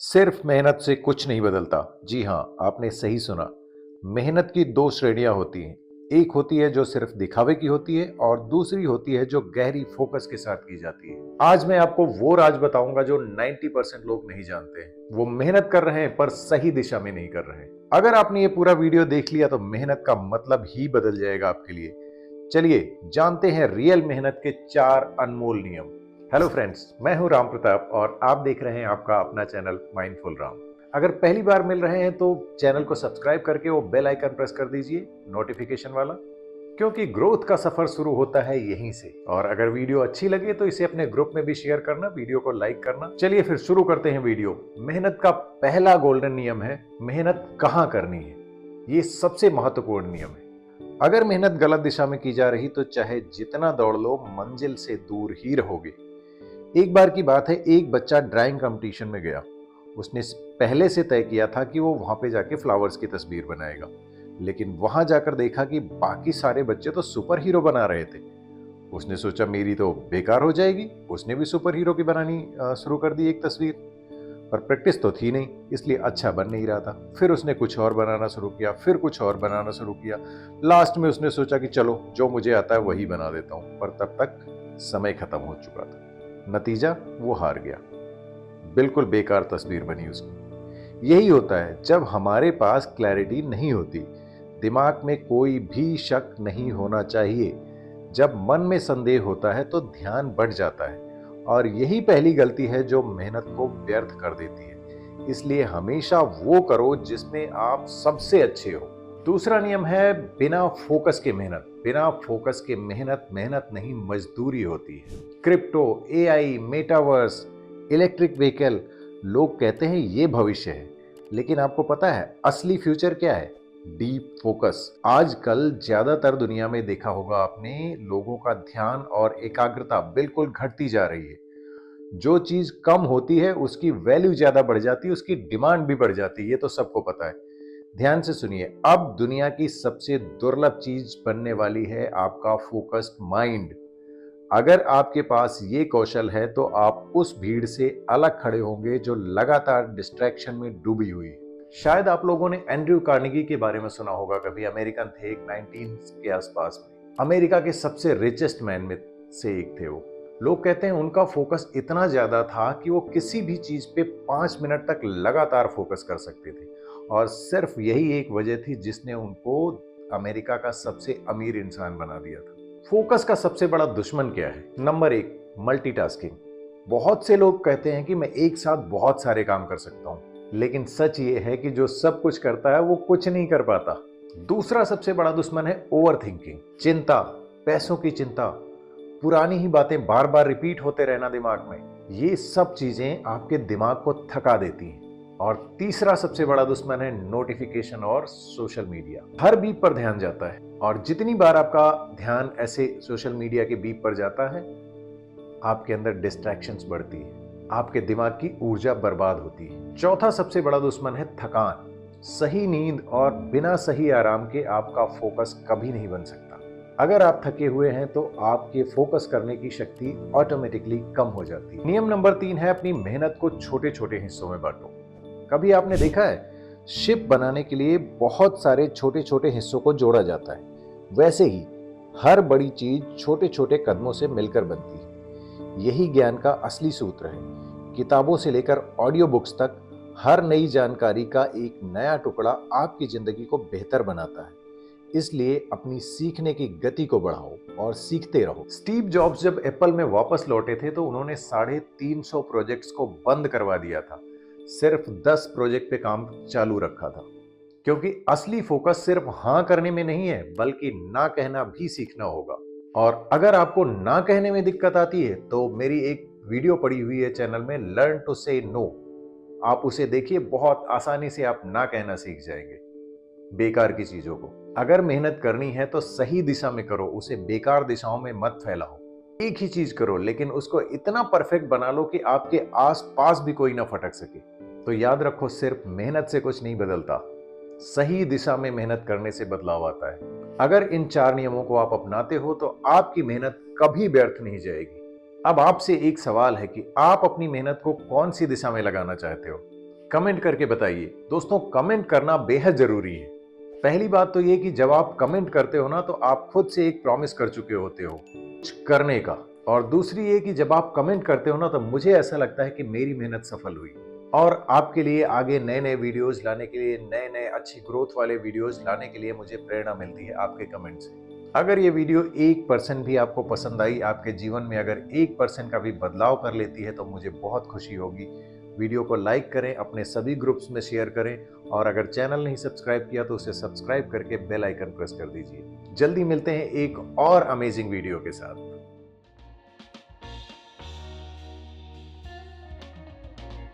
सिर्फ मेहनत से कुछ नहीं बदलता। जी हाँ, आपने सही सुना। मेहनत की दो श्रेणियां होती हैं। एक होती है जो सिर्फ दिखावे की होती है और दूसरी होती है जो गहरी फोकस के साथ की जाती है। आज मैं आपको वो राज बताऊंगा जो 90% लोग नहीं जानते हैं। वो मेहनत कर रहे हैं पर सही दिशा में नहीं कर रहे हैं। अगर आपने ये पूरा वीडियो देख लिया तो मेहनत का मतलब ही बदल जाएगा आपके लिए। चलिए जानते हैं रियल मेहनत के 4 अनमोल नियम। हेलो फ्रेंड्स, मैं हूं राम प्रताप और आप देख रहे हैं आपका अपना चैनल माइंडफुल राम। अगर पहली बार मिल रहे हैं तो चैनल को सब्सक्राइब करके वो बेल आइकन प्रेस कर दीजिए, नोटिफिकेशन वाला, क्योंकि ग्रोथ का सफर शुरू होता है यहीं से। और अगर वीडियो अच्छी लगे तो इसे अपने ग्रुप में भी शेयर करना, वीडियो को लाइक करना। चलिए फिर शुरू करते हैं वीडियो। मेहनत का पहला गोल्डन नियम है, मेहनत कहां करनी है। ये सबसे महत्वपूर्ण नियम है। अगर मेहनत गलत दिशा में की जा रही तो चाहे जितना दौड़ लो मंजिल से दूर ही रहोगे। एक बार की बात है, एक बच्चा ड्राइंग कंपटीशन में गया। उसने पहले से तय किया था कि वो वहां पे जाके फ्लावर्स की तस्वीर बनाएगा, लेकिन वहां जाकर देखा कि बाकी सारे बच्चे तो सुपर हीरो बना रहे थे। उसने सोचा मेरी तो बेकार हो जाएगी। उसने भी सुपर हीरो की बनानी शुरू कर दी एक तस्वीर, पर प्रैक्टिस तो थी नहीं, इसलिए अच्छा बन नहीं रहा था। फिर उसने कुछ और बनाना शुरू किया, फिर कुछ और बनाना शुरू किया। लास्ट में उसने सोचा कि चलो जो मुझे आता है वही बना देता हूं, पर तब तक समय खत्म हो चुका था। नतीजा, वो हार गया। बिल्कुल बेकार तस्वीर बनी उसकी। यही होता है जब हमारे पास क्लैरिटी नहीं होती। दिमाग में कोई भी शक नहीं होना चाहिए। जब मन में संदेह होता है तो ध्यान बढ़ जाता है, और यही पहली गलती है जो मेहनत को व्यर्थ कर देती है। इसलिए हमेशा वो करो जिसमें आप सबसे अच्छे हो। दूसरा नियम है, बिना फोकस के मेहनत। बिना फोकस के मेहनत मेहनत नहीं, मजदूरी होती है। Crypto, AI, metaverse, electric vehicle, लोग कहते हैं ये भविष्य है, लेकिन आपको पता है असली फ्यूचर क्या है? Deep focus. आजकल ज्यादातर दुनिया में देखा होगा आपने, लोगों का ध्यान और एकाग्रता बिल्कुल घटती जा रही है। जो चीज कम होती है उसकी वैल्यू ज्यादा बढ़ जाती है, उसकी डिमांड भी बढ़ जाती है, ये तो सबको पता है। ध्यान से सुनिए, अब दुनिया की सबसे दुर्लभ चीज बनने वाली है आपका फोकस्ड माइंड। अगर आपके पास ये कौशल है तो आप उस भीड़ से अलग खड़े होंगे जो लगातार डिस्ट्रैक्शन में डूबी हुई है। शायद आप लोगों ने एंड्रयू कार्नेगी के बारे में सुना होगा कभी। अमेरिकन थे, एक 19 के आसपास में। अमेरिका के सबसे रिचेस्ट मैन में से एक थे वो। लोग कहते हैं उनका फोकस इतना ज्यादा था कि वो किसी भी चीज पे 5 मिनट तक लगातार फोकस कर सकते थे, और सिर्फ यही एक वजह थी जिसने उनको अमेरिका का सबसे अमीर इंसान बना दिया था। फोकस का सबसे बड़ा दुश्मन क्या है? Number 1, multitasking. बहुत से लोग कहते हैं कि मैं एक साथ बहुत सारे काम कर सकता हूं, लेकिन सच ये है कि जो सब कुछ करता है वो कुछ नहीं कर पाता। दूसरा सबसे बड़ा दुश्मन है ओवर थिंकिंग। चिंता, पैसों की चिंता, पुरानी ही बातें बार बार रिपीट होते रहना दिमाग में, ये सब चीजें आपके दिमाग को थका देती हैं। और तीसरा सबसे बड़ा दुश्मन है नोटिफिकेशन और सोशल मीडिया। हर बीप पर ध्यान जाता है, और जितनी बार आपका ध्यान ऐसे सोशल मीडिया के बीप पर जाता है, आपके अंदर डिस्ट्रैक्शंस बढ़ती है, आपके दिमाग की ऊर्जा बर्बाद होती है। चौथा सबसे बड़ा दुश्मन है थकान। सही नींद और बिना सही आराम के आपका फोकस कभी नहीं बन सकता। अगर आप थके हुए हैं तो आपके फोकस करने की शक्ति ऑटोमेटिकली कम हो जाती है। नियम नंबर 3 है, अपनी मेहनत को छोटे छोटे हिस्सों में बांटो। कभी आपने देखा है, शिप बनाने के लिए बहुत सारे छोटे छोटे हिस्सों को जोड़ा जाता है, वैसे ही हर बड़ी चीज छोटे छोटे कदमों से मिलकर बनती है। यही ज्ञान का असली सूत्र है। किताबों से लेकर ऑडियो बुक्स तक, हर नई जानकारी का एक नया टुकड़ा आपकी जिंदगी को बेहतर बनाता है। इसलिए अपनी सीखने की गति को बढ़ाओ और सीखते रहो। स्टीव जॉब्स जब एप्पल में वापस लौटे थे तो उन्होंने 350 प्रोजेक्ट्स को बंद करवा दिया था। सिर्फ 10 प्रोजेक्ट पे काम चालू रखा था, क्योंकि असली फोकस सिर्फ हाँ करने में नहीं है, बल्कि ना कहना भी सीखना होगा। और अगर आपको ना कहने में दिक्कत आती है तो मेरी एक वीडियो पड़ी हुई है चैनल में, लर्न टू से नो। आप उसे देखिए, बहुत आसानी से आप ना कहना सीख जाएंगे बेकार की चीजों को। अगर मेहनत करनी है तो सही दिशा में करो, उसे बेकार दिशाओं में मत फैलाओ। एक ही चीज करो, लेकिन उसको इतना परफेक्ट बना लो कि आपके आस पास भी कोई ना फटक सके। तो याद रखो, सिर्फ मेहनत से कुछ नहीं बदलता, सही दिशा में मेहनत करने से बदलाव आता है। अगर इन 4 नियमों को आप अपनाते हो तो आपकी मेहनत कभी व्यर्थ नहीं जाएगी। अब आपसे एक सवाल है कि आप अपनी मेहनत को कौन सी दिशा में लगाना चाहते हो? कमेंट करके बताइए। दोस्तों, कमेंट करना बेहद जरूरी है। पहली बात तो ये कि जब आप कमेंट करते हो ना, तो आप खुद से एक प्रॉमिस कर चुके होते हो कुछ करने का। और दूसरी ये कि जब आप कमेंट करते हो ना, तो मुझे ऐसा लगता है कि मेरी मेहनत सफल हुई और आपके लिए आगे नए नए वीडियोस लाने के लिए, नए नए अच्छी ग्रोथ वाले वीडियोस लाने के लिए मुझे प्रेरणा मिलती है आपके कमेंट से। अगर ये वीडियो 1% भी आपको पसंद आई, आपके जीवन में अगर 1% का भी बदलाव कर लेती है, तो मुझे बहुत खुशी होगी। वीडियो को लाइक करें, अपने सभी ग्रुप्स में शेयर करें और अगर चैनल नहीं सब्सक्राइब किया तो उसे सब्सक्राइब करके बेल आइकन प्रेस कर दीजिए। जल्दी मिलते हैं एक और अमेजिंग वीडियो के साथ।